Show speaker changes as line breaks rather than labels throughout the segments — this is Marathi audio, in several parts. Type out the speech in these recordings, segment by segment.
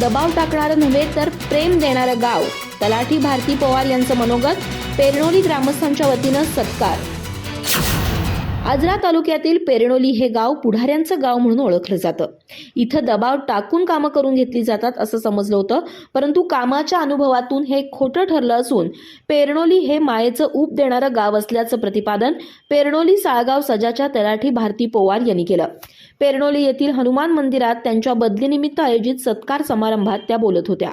दबाव टाकणारं नव्हे तर प्रेम देणारं गाव, तलाठी भारती पवार यांचं मनोगत. पेरणोली ग्रामस्थांच्या वतीनं सत्कार. आजरा तालुक्यातील पेरणोली हे गाव पुढाऱ्यांचं गाव म्हणून ओळखलं जातं. इथं दबाव टाकून कामं करून घेतली जातात असं समजलं होतं, परंतु कामाच्या अनुभवातून हे खोटं ठरलं असून पेरणोली हे मायेचं ऊब देणारं गाव असल्याचं प्रतिपादन पेरणोली साळगाव सजाच्या तलाठी भारती पवार यांनी केलं. पेरणोली येथील हनुमान मंदिरात त्यांच्या बदलीनिमित्त आयोजित सत्कार समारंभात त्या बोलत होत्या.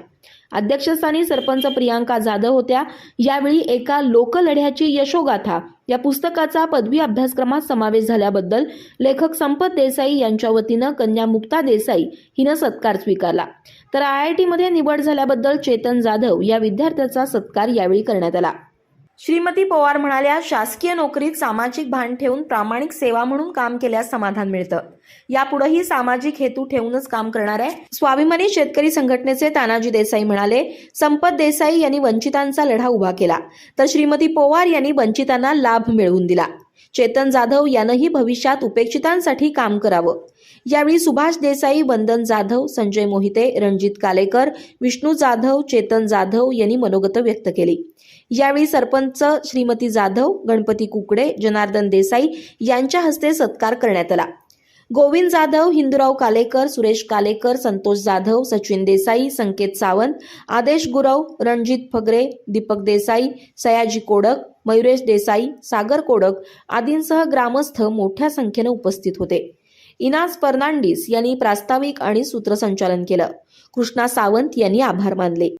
अध्यक्षस्थानी सरपंच प्रियांका जाधव होत्या. यावेळी एका लोकलढ्याची यशोगाथा या पुस्तकाचा पदवी अभ्यासक्रमात समावेश झाल्याबद्दल लेखक संपत देसाई यांच्या वतीनं कन्या मुक्ता देसाई हिनं सत्कार स्वीकारला. तर IIT मध्ये निवड झाल्याबद्दल चेतन जाधव या विद्यार्थ्याचा सत्कार यावेळी करण्यात आला. श्रीमती पवार म्हणाल्या, शासकीय नोकरीत सामाजिक भान ठेवून प्रामाणिक सेवा म्हणून काम केल्यास समाधान मिळतं. यापुढेही सामाजिक हेतू ठेवूनच काम करणार आहे. स्वाभिमानी शेतकरी संघटनेचे तानाजी देसाई म्हणाले, संपत देसाई यांनी वंचितांचा लढा उभा केला, तर श्रीमती पवार यांनी वंचितांना लाभ मिळवून दिला. चेतन जाधव यानंही भविष्यात उपेक्षितांसाठी काम करावं. यावेळी सुभाष देसाई, वंदन जाधव, संजय मोहिते, रणजित कालेकर, विष्णू जाधव, चेतन जाधव यांनी मनोगत व्यक्त केली. यावेळी सरपंच श्रीमती जाधव, गणपती कुकडे, जनार्दन देसाई यांच्या हस्ते सत्कार करण्यात आला. गोविंद जाधव, हिंदूराव कालेकर, सुरेश कालेकर, संतोष जाधव, सचिन देसाई, संकेत सावंत, आदेश गुरव, रणजित फगरे, दीपक देसाई, सयाजी कोडक, मयुरेश देसाई, सागर कोडक आदींसह ग्रामस्थ मोठ्या संख्येने उपस्थित होते. इनास फर्नांडिस यांनी प्रास्ताविक आणि सूत्रसंचालन केलं. कृष्णा सावंत यांनी आभार मानले.